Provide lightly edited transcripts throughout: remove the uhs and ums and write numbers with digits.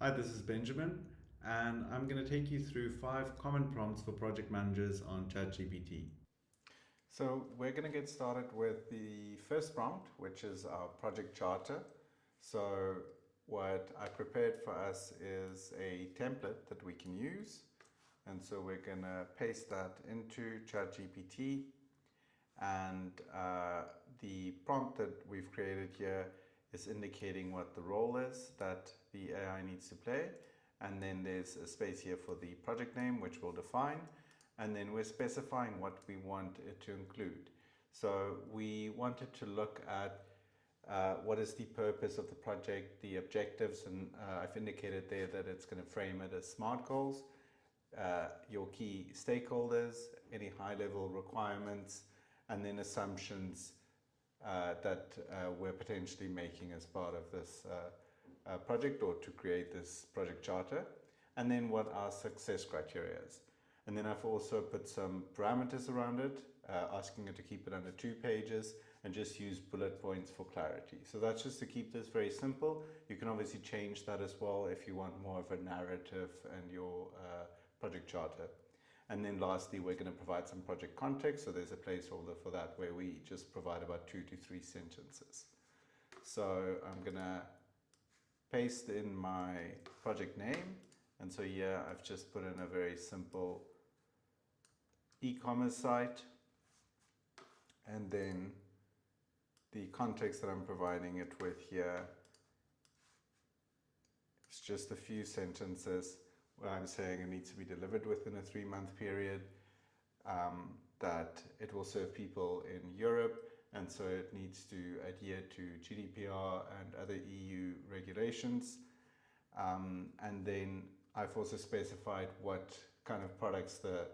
Hi, this is Benjamin, and I'm going to take you through 5 common prompts for project managers on ChatGPT. So we're going to get started with the first prompt, which is our project charter. So what I prepared for us is a template that we can use. And so we're going to paste that into ChatGPT. And the prompt that we've created here is indicating what the role is that the AI needs to play. And then there's a space here for the project name, which we'll define. And then we're specifying what we want it to include. So we wanted to look at what is the purpose of the project, the objectives, and I've indicated there that it's going to frame it as SMART goals, your key stakeholders, any high-level requirements, and then assumptions that we're potentially making as part of this project or to create this project charter, and then what our success criteria is. And then I've also put some parameters around it, asking it to keep it under 2 pages and just use bullet points for clarity. So that's just to keep this very simple. You can obviously change that as well if you want more of a narrative and your project charter. And then lastly, we're going to provide some project context. So there's a placeholder for that where we just provide about 2 to 3 sentences. So I'm going to paste in my project name. And so here I've just put in a very simple e-commerce site. And then the context that I'm providing it with here is just a few sentences where I'm saying it needs to be delivered within a 3-month period, that it will serve people in Europe, and so it needs to adhere to GDPR and other EU regulations. And then I've also specified what kind of products the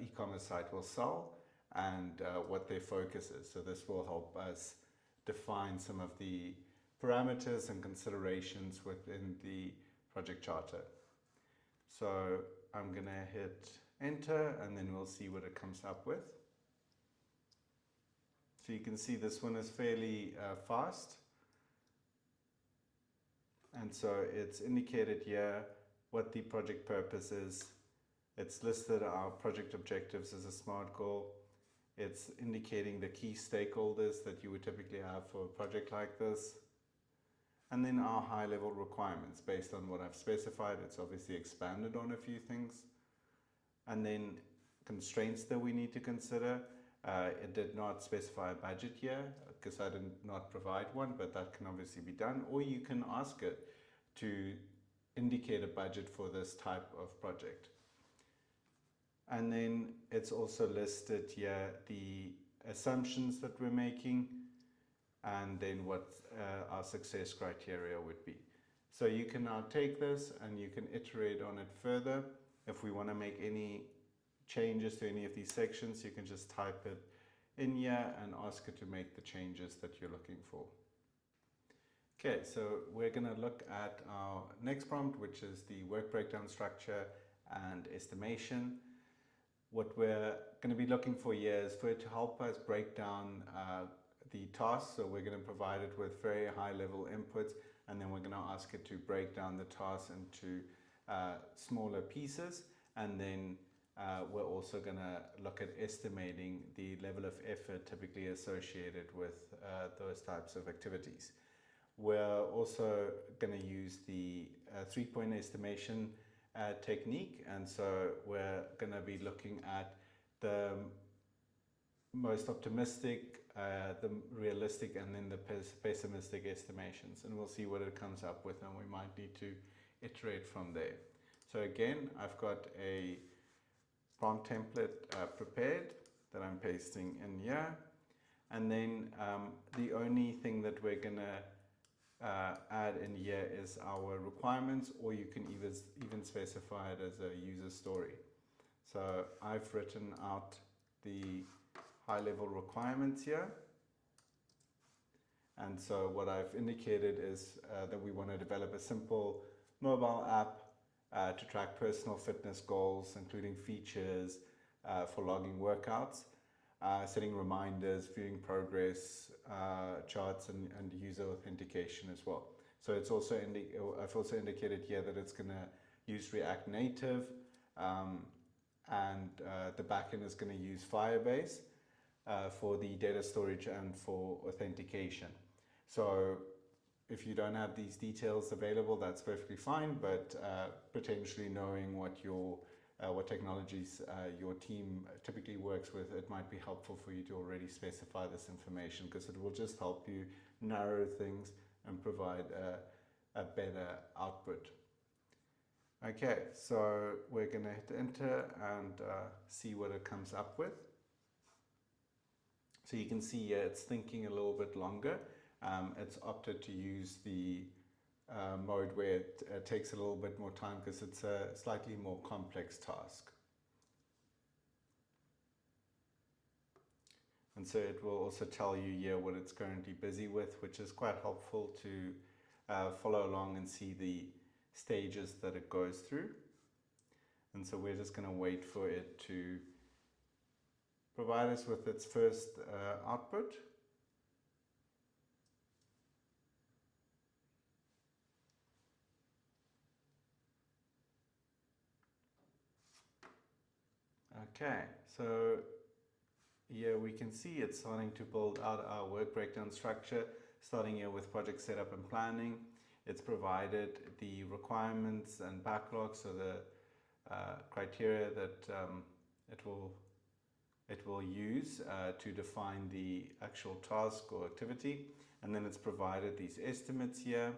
e-commerce site will sell and what their focus is. So this will help us define some of the parameters and considerations within the project charter. So I'm going to hit enter and then we'll see what it comes up with. So you can see this one is fairly fast. And so it's indicated here what the project purpose is. It's listed our project objectives as a SMART goal. It's indicating the key stakeholders that you would typically have for a project like this. And then our high-level requirements based on what I've specified. It's obviously expanded on a few things. And then constraints that we need to consider. It did not specify a budget here because I did not provide one, but that can obviously be done. Or you can ask it to indicate a budget for this type of project. And then it's also listed here the assumptions that we're making and then what our success criteria would be. So you can now take this and you can iterate on it further. If we want to make any changes to any of these sections, you can just type it in here and ask it to make the changes that you're looking for. Okay, so we're going to look at our next prompt, which is the work breakdown structure and estimation. What we're going to be looking for here is for it to help us break down the tasks. So we're going to provide it with very high level inputs, and then we're going to ask it to break down the tasks into smaller pieces. And then we're also going to look at estimating the level of effort typically associated with those types of activities. We're also going to use the 3-point estimation technique, and so we're going to be looking at the most optimistic, the realistic, and then the pessimistic estimations, and we'll see what it comes up with, and we might need to iterate from there. So again, I've got a prompt template prepared that I'm pasting in here, and then the only thing that we're going to add in here is our requirements, or you can even specify it as a user story. So I've written out the high-level requirements here, and so what I've indicated is that we want to develop a simple mobile app to track personal fitness goals, including features for logging workouts, setting reminders, viewing progress charts, and user authentication as well. So it's also I've also indicated here that it's going to use React Native, and the backend is going to use Firebase for the data storage and for authentication. So if you don't have these details available, that's perfectly fine, but potentially knowing what technologies your team typically works with, it might be helpful for you to already specify this information, because it will just help you narrow things and provide a better output. Okay, so we're going to hit enter and see what it comes up with. So you can see here it's thinking a little bit longer. It's opted to use the mode where it takes a little bit more time because it's a slightly more complex task. And so it will also tell you here what it's currently busy with, which is quite helpful to follow along and see the stages that it goes through. And so we're just going to wait for it to provide us with its first output. Okay, so here we can see it's starting to build out our work breakdown structure, starting here with project setup and planning. It's provided the requirements and backlogs, so the criteria that it will use to define the actual task or activity. And then it's provided these estimates here,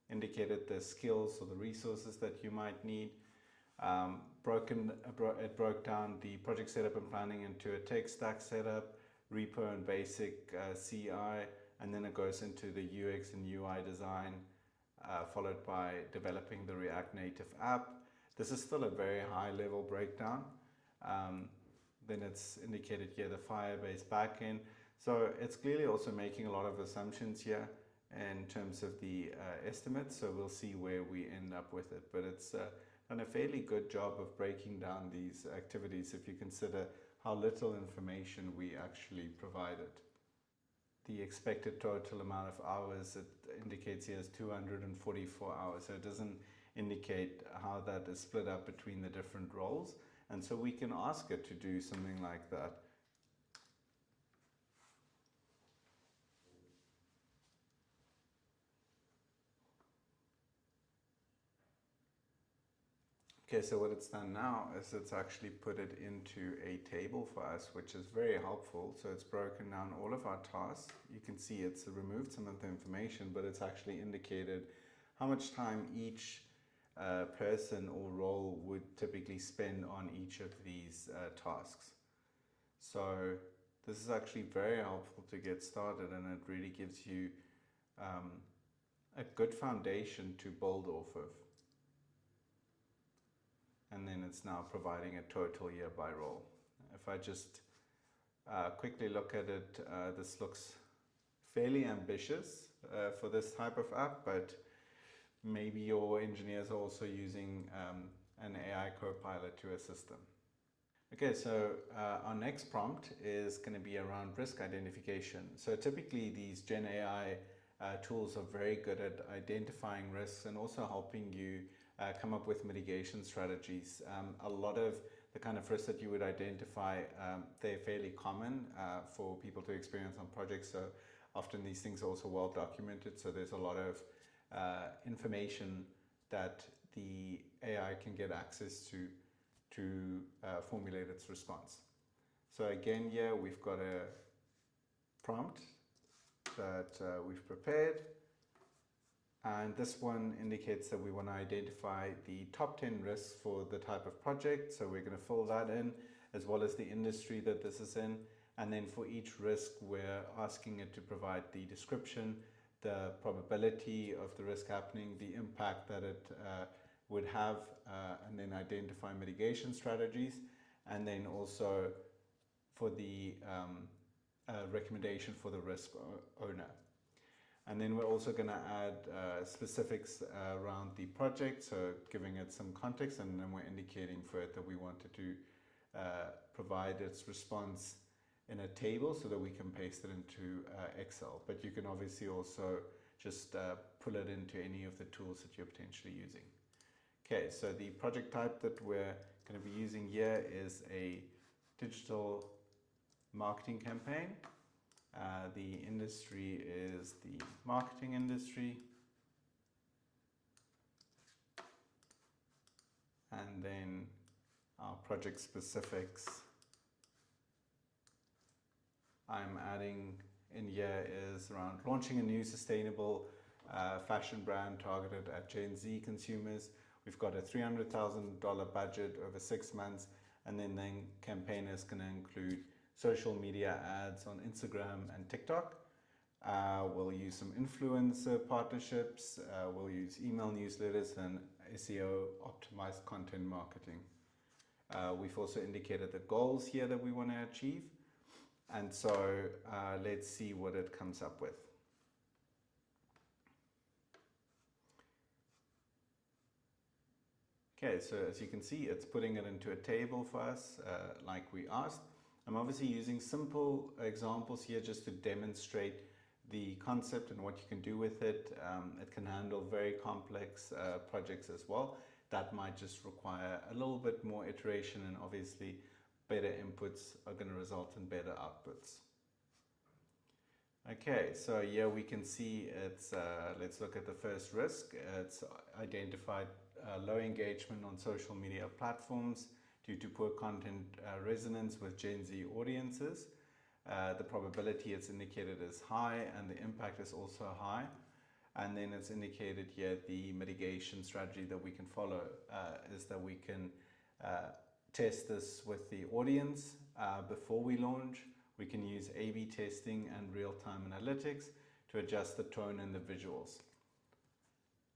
indicated the skills or the resources that you might need. It broke down the project setup and planning into a tech stack setup, repo and basic CI, and then it goes into the UX and UI design, followed by developing the React Native app. This is still a very high level breakdown. Then it's indicated here the Firebase backend. So it's clearly also making a lot of assumptions here in terms of the estimates. So we'll see where we end up with it. But it's done a fairly good job of breaking down these activities if you consider how little information we actually provided. The expected total amount of hours, it indicates here is 244 hours. So it doesn't indicate how that is split up between the different roles. And so we can ask it to do something like that. Okay, so what it's done now is it's actually put it into a table for us, which is very helpful. So it's broken down all of our tasks. You can see it's removed some of the information, but it's actually indicated how much time each person or role would typically spend on each of these tasks. So this is actually very helpful to get started, and it really gives you a good foundation to build off of. And then it's now providing a total year by role. If I just quickly look at it, this looks fairly ambitious for this type of app, but maybe your engineers are also using an AI co-pilot to assist them. Okay, so our next prompt is going to be around risk identification. So typically these Gen AI tools are very good at identifying risks and also helping you come up with mitigation strategies. A lot of the kind of risks that you would identify, they're fairly common for people to experience on projects. So often these things are also well documented. So there's a lot of information that the AI can get access to formulate its response. So again, here we've got a prompt that we've prepared. And this one indicates that we want to identify the top 10 risks for the type of project. So we're going to fill that in, as well as the industry that this is in. And then for each risk, we're asking it to provide the description, the probability of the risk happening, the impact that it would have, and then identify mitigation strategies. And then also for the recommendation for the risk owner. And then we're also going to add specifics around the project, so giving it some context, and then we're indicating for it that we wanted to provide its response in a table so that we can paste it into Excel. But you can obviously also just pull it into any of the tools that you're potentially using. Okay, so the project type that we're going to be using here is a digital marketing campaign. The industry is the marketing industry. And then our project specifics I'm adding in here is around launching a new sustainable fashion brand targeted at Gen Z consumers. We've got a $300,000 budget over 6 months, and then the campaign is going to include social media ads on Instagram and TikTok. We'll use some influencer partnerships. We'll use email newsletters and SEO optimized content marketing. We've also indicated the goals here that we want to achieve. And so let's see what it comes up with. Okay, so as you can see, it's putting it into a table for us like we asked. I'm obviously using simple examples here just to demonstrate the concept and what you can do with it. It can handle very complex projects as well. That might just require a little bit more iteration, and obviously better inputs are going to result in better outputs. Okay, so here we can see it's, let's look at the first risk. It's identified low engagement on social media platforms due to poor content resonance with Gen Z audiences. The probability it's indicated is high, and the impact is also high. And then it's indicated here the mitigation strategy that we can follow is that we can test this with the audience before we launch. We can use A/B testing and real-time analytics to adjust the tone and the visuals.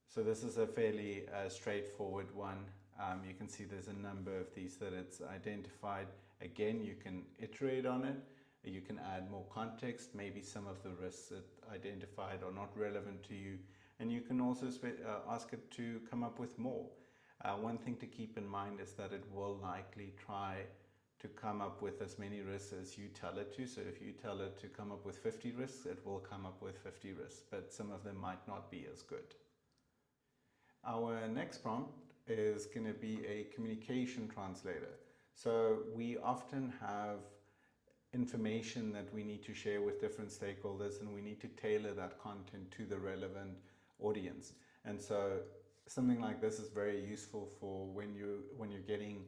So this is a fairly straightforward one. You can see there's a number of these that it's identified. Again, you can iterate on it. You can add more context. Maybe some of the risks that identified are not relevant to you. And you can also ask it to come up with more. One thing to keep in mind is that it will likely try to come up with as many risks as you tell it to. So if you tell it to come up with 50 risks, it will come up with 50 risks, but some of them might not be as good. Our next prompt is going to be a communication translator. So we often have information that we need to share with different stakeholders, and we need to tailor that content to the relevant audience. And so something like this is very useful for when you're getting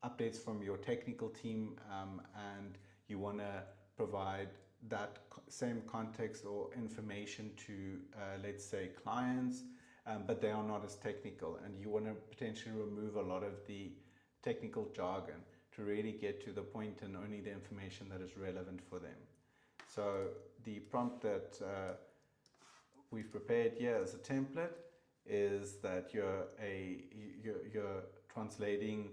updates from your technical team and you want to provide that same context or information to let's say clients, but they are not as technical, and you want to potentially remove a lot of the technical jargon to really get to the point and only the information that is relevant for them. So the prompt that we've prepared here as a template is that you're translating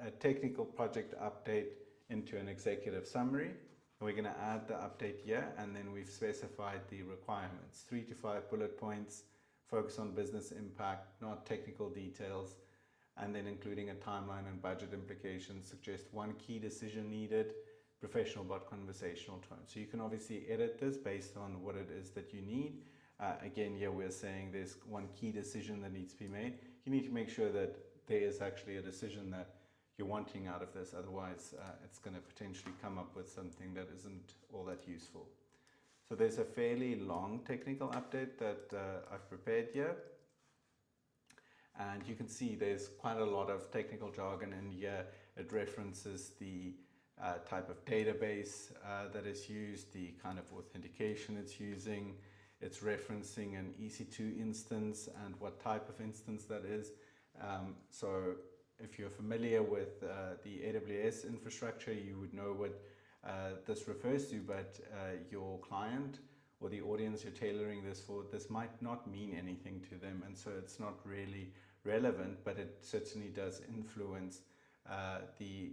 a technical project update into an executive summary. We're going to add the update here, and then we've specified the requirements, 3 to 5 bullet points, focus on business impact, not technical details, and then including a timeline and budget implications. Suggest one key decision needed, professional but conversational tone. So you can obviously edit this based on what it is that you need. Again, here we're saying there's one key decision that needs to be made. You need to make sure that there is actually a decision that you're wanting out of this. Otherwise, it's going to potentially come up with something that isn't all that useful. So there's a fairly long technical update that I've prepared here. And you can see there's quite a lot of technical jargon in here. It references the type of database that is used, the kind of authentication it's using. It's referencing an EC2 instance and what type of instance that is. So if you're familiar with the AWS infrastructure, you would know what this refers to, but your client or the audience you're tailoring this for, this might not mean anything to them, and so it's not really relevant, but it certainly does influence the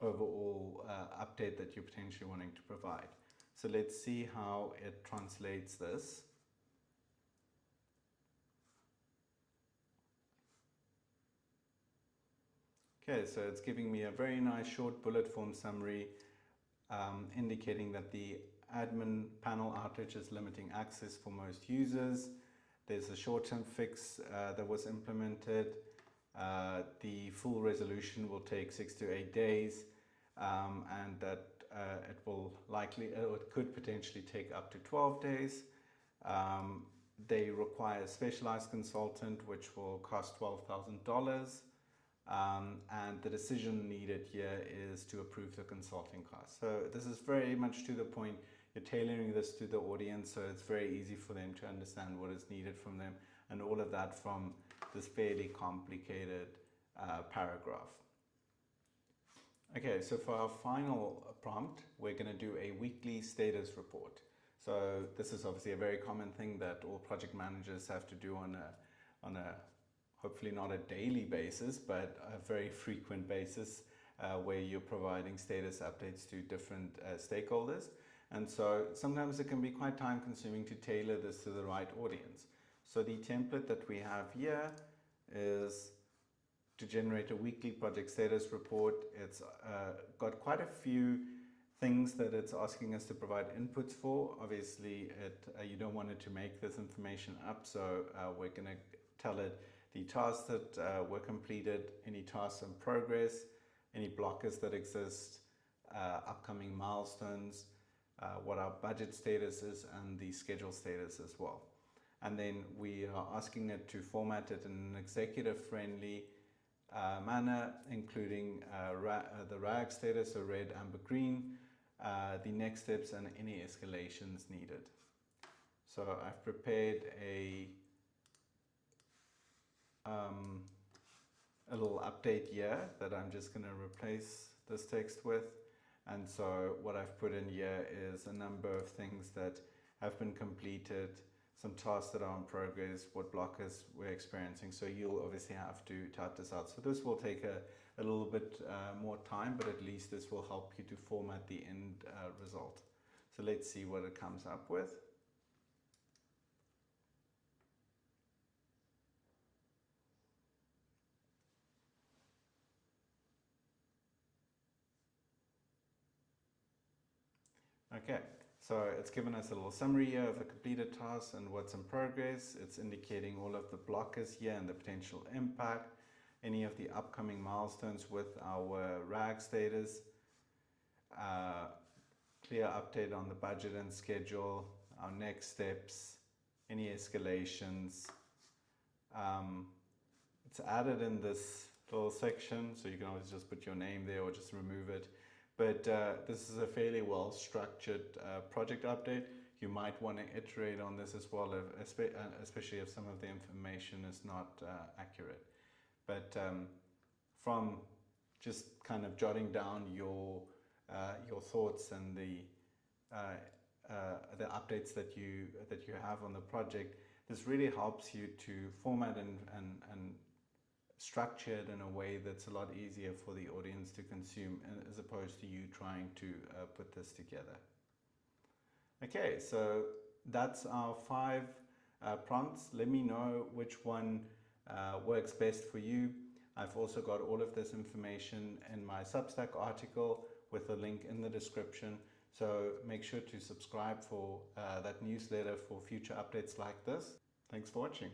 overall update that you're potentially wanting to provide. So let's see how it translates this. Okay, so it's giving me a very nice short bullet form summary indicating that the admin panel outages limiting access for most users. There's a short-term fix that was implemented. The full resolution will take 6 to 8 days, and that it will likely, or it could potentially take up to 12 days. They require a specialized consultant, which will cost $12,000. And the decision needed here is to approve the consulting cost. So this is very much to the point. You're tailoring this to the audience, so it's very easy for them to understand what is needed from them, and all of that from this fairly complicated paragraph. Okay, so for our final prompt, we're going to do a weekly status report. So this is obviously a very common thing that all project managers have to do on a hopefully not a daily basis, but a very frequent basis, where you're providing status updates to different stakeholders. And so sometimes it can be quite time consuming to tailor this to the right audience. So the template that we have here is to generate a weekly project status report. It's got quite a few things that it's asking us to provide inputs for. Obviously, you don't want it to make this information up, so we're going to tell it the tasks that were completed, any tasks in progress, any blockers that exist, upcoming milestones, what our budget status is, and the schedule status as well. And then we are asking it to format it in an executive-friendly manner, including the RAG status, so red, amber, green, the next steps, and any escalations needed. So I've prepared a little update here that I'm just going to replace this text with. And so what I've put in here is a number of things that have been completed, some tasks that are in progress, what blockers we're experiencing. So you'll obviously have to type this out. So this will take a little bit more time, but at least this will help you to format the end result. So let's see what it comes up with. Okay, so it's given us a little summary here of the completed tasks and what's in progress. It's indicating all of the blockers here and the potential impact, any of the upcoming milestones with our RAG status, clear update on the budget and schedule, our next steps, any escalations. It's added in this little section, so you can always just put your name there or just remove it. But this is a fairly well structured project update. You might want to iterate on this as well, especially if some of the information is not accurate. But from just kind of jotting down your thoughts and the updates that you have on the project, this really helps you to format and structure it in a way that's a lot easier for the audience to consume, as opposed to you trying to put this together. Okay, so that's our 5 prompts. Let me know which one works best for you. I've also got all of this information in my Substack article with a link in the description. So make sure to subscribe for that newsletter for future updates like this. Thanks for watching.